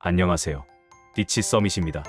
안녕하세요. 리치 서밋입니다.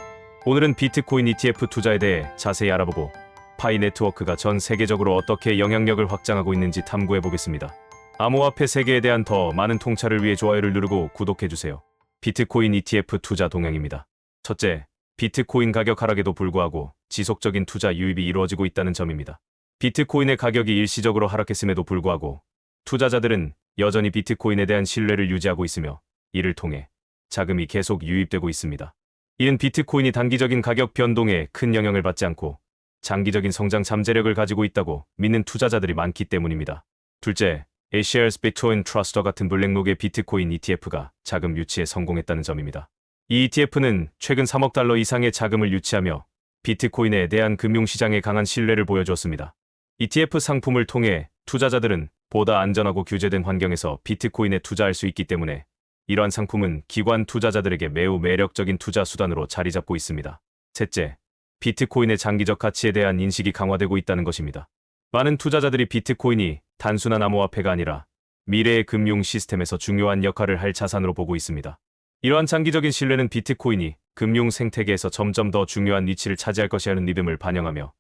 오늘은 비트코인 ETF 투자에 대해 자세히 알아보고 파이 네트워크가 전 세계적으로 어떻게 영향력을 확장하고 있는지 탐구해 보겠습니다. 암호화폐 세계에 대한 더 많은 통찰을 위해 좋아요를 누르고 구독해주세요. 비트코인 ETF 투자 동향입니다. 첫째, 비트코인 가격 하락에도 불구하고 지속적인 투자 유입이 이루어지고 있다는 점입니다. 비트코인의 가격이 일시적으로 하락했음에도 불구하고 투자자들은 여전히 비트코인에 대한 신뢰를 유지하고 있으며 이를 통해 자금이 계속 유입되고 있습니다. 이는 비트코인이 단기적인 가격 변동에 큰 영향을 받지 않고 장기적인 성장 잠재력을 가지고 있다고 믿는 투자자들이 많기 때문입니다. 둘째, A-Shares Bitcoin Truster 같은 블랙록의 비트코인 ETF가 자금 유치에 성공했다는 점입니다. 이 ETF는 최근 3억 달러 이상의 자금을 유치하며 비트코인에 대한 금융시장에 강한 신뢰를 보여주었습니다. ETF 상품을 통해 투자자들은 보다 안전하고 규제된 환경에서 비트코인에 투자할 수 있기 때문에 이러한 상품은 기관 투자자들에게 매우 매력적인 투자 수단으로 자리 잡고 있습니다. 셋째, 비트코인의 장기적 가치에 대한 인식이 강화되고 있다는 것입니다. 많은 투자자들이 비트코인이 단순한 암호화폐가 아니라 미래의 금융 시스템에서 중요한 역할을 할 자산으로 보고 있습니다. 이러한 장기적인 신뢰는 비트코인이 금융 생태계에서 점점 더 중요한 위치를 차지할 것이라는 믿음을 반영하며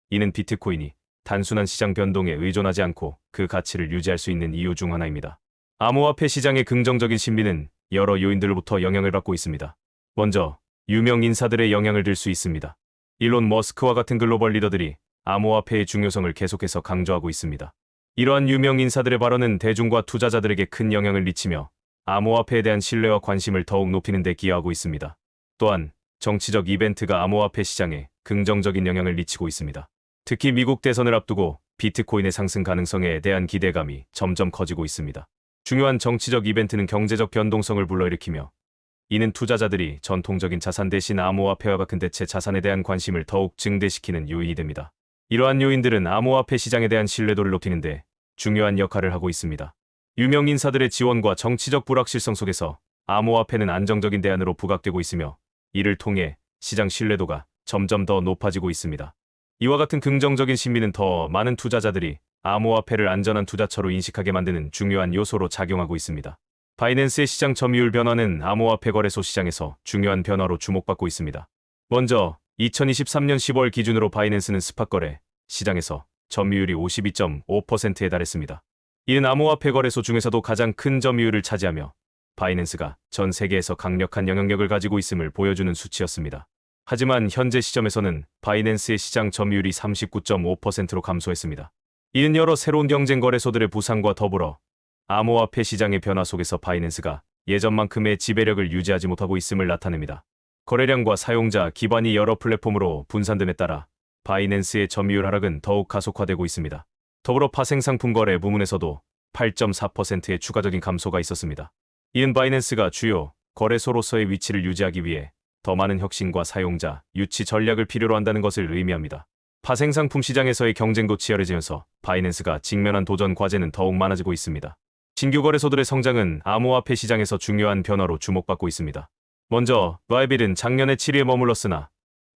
이는 비트코인이 단순한 시장 변동에 의존하지 않고 그 가치를 유지할 수 있는 이유 중 하나입니다. 암호화폐 시장의 긍정적인 신비는 여러 요인들로부터 영향을 받고 있습니다. 먼저, 유명 인사들의 영향을 들 수 있습니다. 일론 머스크와 같은 글로벌 리더들이 암호화폐의 중요성을 계속해서 강조하고 있습니다. 이러한 유명 인사들의 발언은 대중과 투자자들에게 큰 영향을 미치며 암호화폐에 대한 신뢰와 관심을 더욱 높이는 데 기여하고 있습니다. 또한, 정치적 이벤트가 암호화폐 시장에 긍정적인 영향을 미치고 있습니다. 특히 미국 대선을 앞두고 비트코인의 상승 가능성에 대한 기대감이 점점 커지고 있습니다. 중요한 정치적 이벤트는 경제적 변동성을 불러일으키며 이는 투자자들이 전통적인 자산 대신 암호화폐와 같은 대체 자산에 대한 관심을 더욱 증대시키는 요인이 됩니다. 이러한 요인들은 암호화폐 시장에 대한 신뢰도를 높이는 데 중요한 역할을 하고 있습니다. 유명 인사들의 지원과 정치적 불확실성 속에서 암호화폐는 안정적인 대안으로 부각되고 있으며 이를 통해 시장 신뢰도가 점점 더 높아지고 있습니다. 이와 같은 긍정적인 신비는 더 많은 투자자들이 암호화폐를 안전한 투자처로 인식하게 만드는 중요한 요소로 작용하고 있습니다. 바이낸스의 시장 점유율 변화는 암호화폐 거래소 시장에서 중요한 변화로 주목받고 있습니다. 먼저 2023년 10월 기준으로 바이낸스는 스팟거래 시장에서 점유율이 52.5%에 달했습니다. 이는 암호화폐 거래소 중에서도 가장 큰 점유율을 차지하며 바이낸스가 전 세계에서 강력한 영향력을 가지고 있음을 보여주는 수치였습니다. 하지만 현재 시점에서는 바이낸스의 시장 점유율이 39.5%로 감소했습니다. 이는 여러 새로운 경쟁 거래소들의 부상과 더불어 암호화폐 시장의 변화 속에서 바이낸스가 예전만큼의 지배력을 유지하지 못하고 있음을 나타냅니다. 거래량과 사용자 기반이 여러 플랫폼으로 분산됨에 따라 바이낸스의 점유율 하락은 더욱 가속화되고 있습니다. 더불어 파생상품 거래 부문에서도 8.4%의 추가적인 감소가 있었습니다. 이는 바이낸스가 주요 거래소로서의 위치를 유지하기 위해 더 많은 혁신과 사용자 유치 전략을 필요로 한다는 것을 의미합니다. 파생상품 시장에서의 경쟁도 치열해지면서 바이낸스가 직면한 도전 과제는 더욱 많아지고 있습니다. 신규 거래소들의 성장은 암호화폐 시장에서 중요한 변화로 주목받고 있습니다. 먼저 바이빗은 작년에 7위에 머물렀으나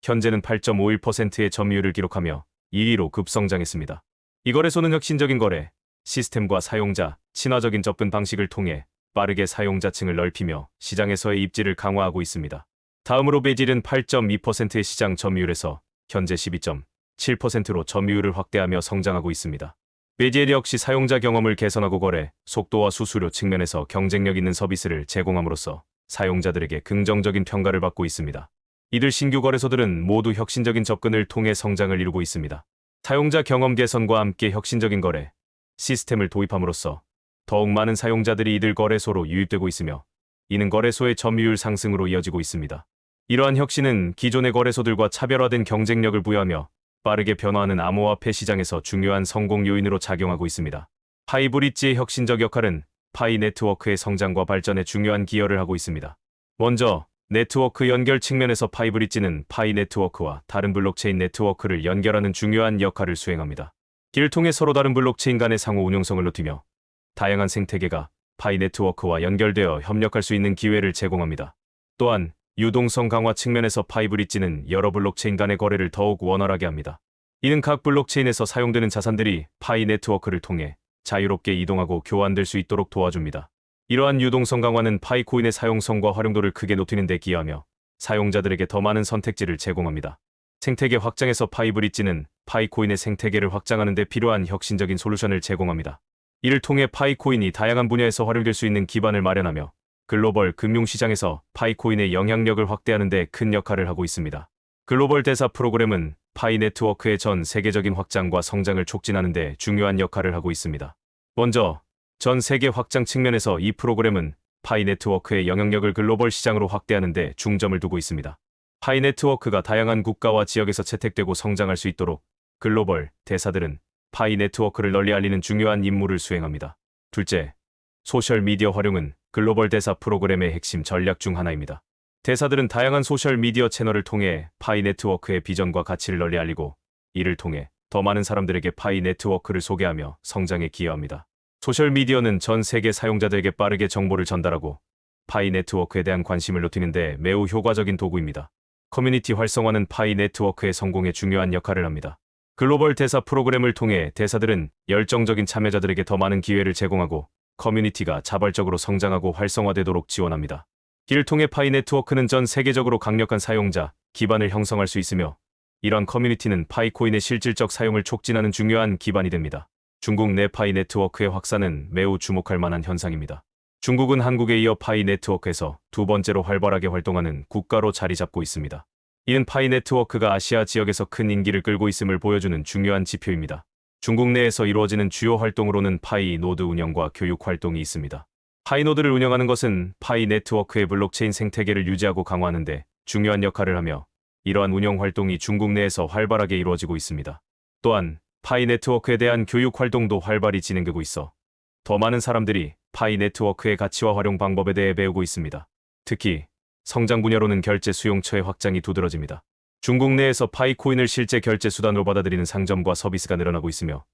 현재는 8.51%의 점유율을 기록하며 2위로 급성장했습니다. 이 거래소는 혁신적인 거래, 시스템과 사용자, 친화적인 접근 방식을 통해 빠르게 사용자층을 넓히며 시장에서의 입지를 강화하고 있습니다. 다음으로 베질은 8.2%의 시장 점유율에서 현재 12.7%로 점유율을 확대하며 성장하고 있습니다. 베젤 역시 사용자 경험을 개선하고 거래, 속도와 수수료 측면에서 경쟁력 있는 서비스를 제공함으로써 사용자들에게 긍정적인 평가를 받고 있습니다. 이들 신규 거래소들은 모두 혁신적인 접근을 통해 성장을 이루고 있습니다. 사용자 경험 개선과 함께 혁신적인 거래, 시스템을 도입함으로써 더욱 많은 사용자들이 이들 거래소로 유입되고 있으며 이는 거래소의 점유율 상승으로 이어지고 있습니다. 이러한 혁신은 기존의 거래소들과 차별화된 경쟁력을 부여하며 빠르게 변화하는 암호화폐 시장에서 중요한 성공 요인으로 작용하고 있습니다. 파이브릿지의 혁신적 역할은 파이 네트워크의 성장과 발전에 중요한 기여를 하고 있습니다. 먼저 네트워크 연결 측면에서 파이브릿지는 파이 네트워크와 다른 블록체인 네트워크를 연결하는 중요한 역할을 수행합니다. 이를 통해 서로 다른 블록체인 간의 상호 운용성을 높이며 다양한 생태계가 파이 네트워크와 연결되어 협력할 수 있는 기회를 제공합니다. 또한 유동성 강화 측면에서 파이브릿지는 여러 블록체인 간의 거래를 더욱 원활하게 합니다. 이는 각 블록체인에서 사용되는 자산들이 파이 네트워크를 통해 자유롭게 이동하고 교환될 수 있도록 도와줍니다. 이러한 유동성 강화는 파이코인의 사용성과 활용도를 크게 높이는 데 기여하며 사용자들에게 더 많은 선택지를 제공합니다. 생태계 확장에서 파이브릿지는 파이코인의 생태계를 확장하는 데 필요한 혁신적인 솔루션을 제공합니다. 이를 통해 파이코인이 다양한 분야에서 활용될 수 있는 기반을 마련하며 글로벌 금융시장에서 파이코인의 영향력을 확대하는 데 큰 역할을 하고 있습니다. 글로벌 대사 프로그램은 파이 네트워크의 전 세계적인 확장과 성장을 촉진하는 데 중요한 역할을 하고 있습니다. 먼저 전 세계 확장 측면에서 이 프로그램은 파이 네트워크의 영향력을 글로벌 시장으로 확대하는 데 중점을 두고 있습니다. 파이 네트워크가 다양한 국가와 지역에서 채택되고 성장할 수 있도록 글로벌 대사들은 파이 네트워크를 널리 알리는 중요한 임무를 수행합니다. 둘째, 소셜미디어 활용은 글로벌 대사 프로그램의 핵심 전략 중 하나입니다. 대사들은 다양한 소셜미디어 채널을 통해 파이 네트워크의 비전과 가치를 널리 알리고 이를 통해 더 많은 사람들에게 파이 네트워크를 소개하며 성장에 기여합니다. 소셜미디어는 전 세계 사용자들에게 빠르게 정보를 전달하고 파이 네트워크에 대한 관심을 높이는 데 매우 효과적인 도구입니다. 커뮤니티 활성화는 파이 네트워크의 성공에 중요한 역할을 합니다. 글로벌 대사 프로그램을 통해 대사들은 열정적인 참여자들에게 더 많은 기회를 제공하고 커뮤니티가 자발적으로 성장하고 활성화되도록 지원합니다. 이를 통해 파이 네트워크는 전 세계적으로 강력한 사용자 기반을 형성할 수 있으며 이런 커뮤니티는 파이코인의 실질적 사용을 촉진하는 중요한 기반이 됩니다. 중국 내 파이 네트워크의 확산은 매우 주목할 만한 현상입니다. 중국은 한국에 이어 파이 네트워크에서 두 번째로 활발하게 활동하는 국가로 자리 잡고 있습니다. 이는 파이 네트워크가 아시아 지역에서 큰 인기를 끌고 있음을 보여주는 중요한 지표입니다. 중국 내에서 이루어지는 주요 활동으로는 파이 노드 운영과 교육 활동이 있습니다. 파이 노드를 운영하는 것은 파이 네트워크의 블록체인 생태계를 유지하고 강화하는 데 중요한 역할을 하며 이러한 운영 활동이 중국 내에서 활발하게 이루어지고 있습니다. 또한 파이 네트워크에 대한 교육 활동도 활발히 진행되고 있어 더 많은 사람들이 파이 네트워크의 가치와 활용 방법에 대해 배우고 있습니다. 특히 성장 분야로는 결제 수용처의 확장이 두드러집니다. 중국 내에서 파이코인을 실제 결제 수단으로 받아들이는 상점과 서비스가 늘어나고 있으며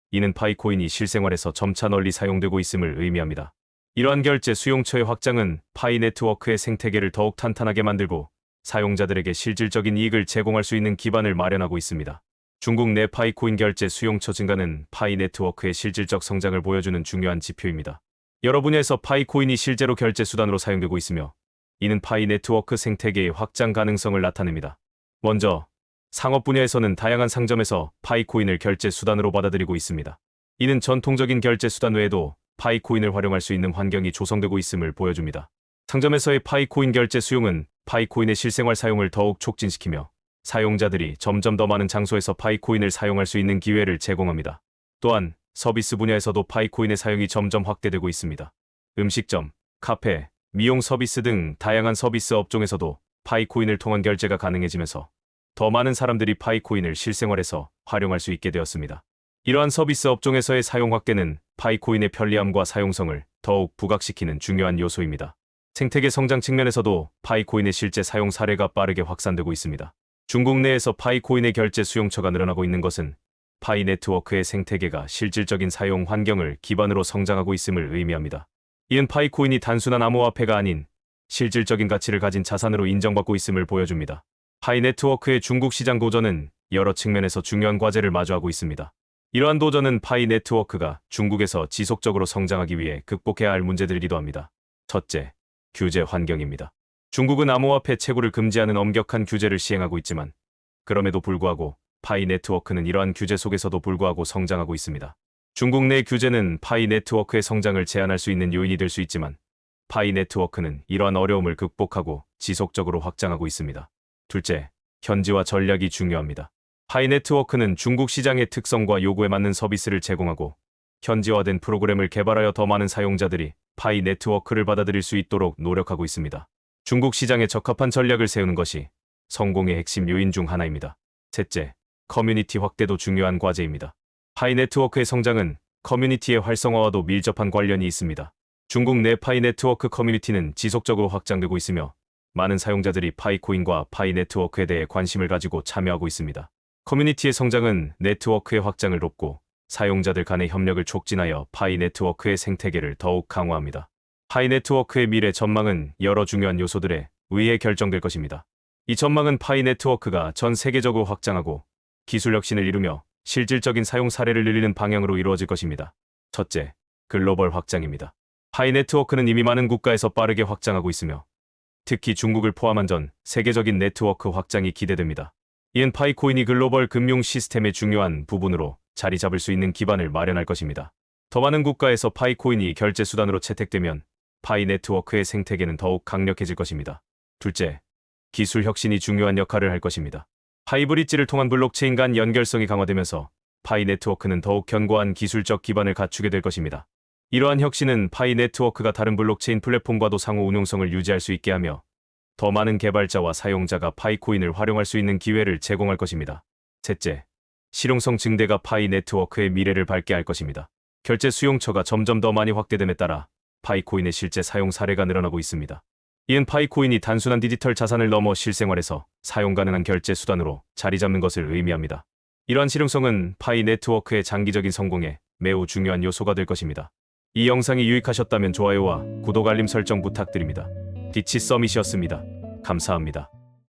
이는 파이코인이 실생활에서 점차 널리 사용되고 있음을 의미합니다. 이러한 결제 수용처의 확장은 파이 네트워크의 생태계를 더욱 탄탄하게 만들고 사용자들에게 실질적인 이익을 제공할 수 있는 기반을 마련하고 있습니다. 중국 내 파이코인 결제 수용처 증가는 파이 네트워크의 실질적 성장을 보여주는 중요한 지표입니다. 여러 분야에서 파이코인이 실제로 결제 수단으로 사용되고 있으며 이는 파이 네트워크 생태계의 확장 가능성을 나타냅니다. 먼저 상업 분야에서는 다양한 상점에서 파이코인을 결제 수단으로 받아들이고 있습니다. 이는 전통적인 결제 수단 외에도 파이코인을 활용할 수 있는 환경이 조성되고 있음을 보여줍니다. 상점에서의 파이코인 결제 수용은 파이코인의 실생활 사용을 더욱 촉진시키며 사용자들이 점점 더 많은 장소에서 파이코인을 사용할 수 있는 기회를 제공합니다. 또한 서비스 분야에서도 파이코인의 사용이 점점 확대되고 있습니다. 음식점, 카페, 미용 서비스 등 다양한 서비스 업종에서도 파이코인을 통한 결제가 가능해지면서 더 많은 사람들이 파이코인을 실생활에서 활용할 수 있게 되었습니다. 이러한 서비스 업종에서의 사용 확대는 파이코인의 편리함과 사용성을 더욱 부각시키는 중요한 요소입니다. 생태계 성장 측면에서도 파이코인의 실제 사용 사례가 빠르게 확산되고 있습니다. 중국 내에서 파이코인의 결제 수용처가 늘어나고 있는 것은 파이 네트워크의 생태계가 실질적인 사용 환경을 기반으로 성장하고 있음을 의미합니다. 이는 파이코인이 단순한 암호화폐가 아닌 실질적인 가치를 가진 자산으로 인정받고 있음을 보여줍니다. 파이 네트워크의 중국 시장 도전은 여러 측면에서 중요한 과제를 마주하고 있습니다. 이러한 도전은 파이 네트워크가 중국에서 지속적으로 성장하기 위해 극복해야 할 문제들이기도 합니다. 첫째, 규제 환경입니다. 중국은 암호화폐 채굴을 금지하는 엄격한 규제를 시행하고 있지만 그럼에도 불구하고 파이 네트워크는 이러한 규제 속에서도 불구하고 성장하고 있습니다. 중국 내 규제는 파이 네트워크의 성장을 제한할 수 있는 요인이 될 수 있지만 파이 네트워크는 이러한 어려움을 극복하고 지속적으로 확장하고 있습니다. 둘째, 현지화 전략이 중요합니다. 파이 네트워크는 중국 시장의 특성과 요구에 맞는 서비스를 제공하고 현지화된 프로그램을 개발하여 더 많은 사용자들이 파이 네트워크를 받아들일 수 있도록 노력하고 있습니다. 중국 시장에 적합한 전략을 세우는 것이 성공의 핵심 요인 중 하나입니다. 셋째, 커뮤니티 확대도 중요한 과제입니다. 파이 네트워크의 성장은 커뮤니티의 활성화와도 밀접한 관련이 있습니다. 중국 내 파이 네트워크 커뮤니티는 지속적으로 확장되고 있으며 많은 사용자들이 파이코인과 파이 네트워크에 대해 관심을 가지고 참여하고 있습니다. 커뮤니티의 성장은 네트워크의 확장을 돕고 사용자들 간의 협력을 촉진하여 파이 네트워크의 생태계를 더욱 강화합니다. 파이 네트워크의 미래 전망은 여러 중요한 요소들에 의해 결정될 것입니다. 이 전망은 파이 네트워크가 전 세계적으로 확장하고 기술 혁신을 이루며 실질적인 사용 사례를 늘리는 방향으로 이루어질 것입니다. 첫째, 글로벌 확장입니다. 파이 네트워크는 이미 많은 국가에서 빠르게 확장하고 있으며 특히 중국을 포함한 전 세계적인 네트워크 확장이 기대됩니다. 이은 파이코인이 글로벌 금융 시스템의 중요한 부분으로 자리 잡을 수 있는 기반을 마련할 것입니다. 더 많은 국가에서 파이코인이 결제 수단으로 채택되면 파이 네트워크의 생태계는 더욱 강력해질 것입니다. 둘째, 기술 혁신이 중요한 역할을 할 것입니다. 하이브리지를 통한 블록체인 간 연결성이 강화되면서 파이 네트워크는 더욱 견고한 기술적 기반을 갖추게 될 것입니다. 이러한 혁신은 파이 네트워크가 다른 블록체인 플랫폼과도 상호 운용성을 유지할 수 있게 하며 더 많은 개발자와 사용자가 파이코인을 활용할 수 있는 기회를 제공할 것입니다. 셋째, 실용성 증대가 파이 네트워크의 미래를 밝게 할 것입니다. 결제 수용처가 점점 더 많이 확대됨에 따라 파이코인의 실제 사용 사례가 늘어나고 있습니다. 이은 파이코인이 단순한 디지털 자산을 넘어 실생활에서 사용 가능한 결제 수단으로 자리 잡는 것을 의미합니다. 이러한 실용성은 파이 네트워크의 장기적인 성공에 매우 중요한 요소가 될 것입니다. 이 영상이 유익하셨다면 좋아요와 구독 알림 설정 부탁드립니다. 디치 서밋이었습니다. 감사합니다.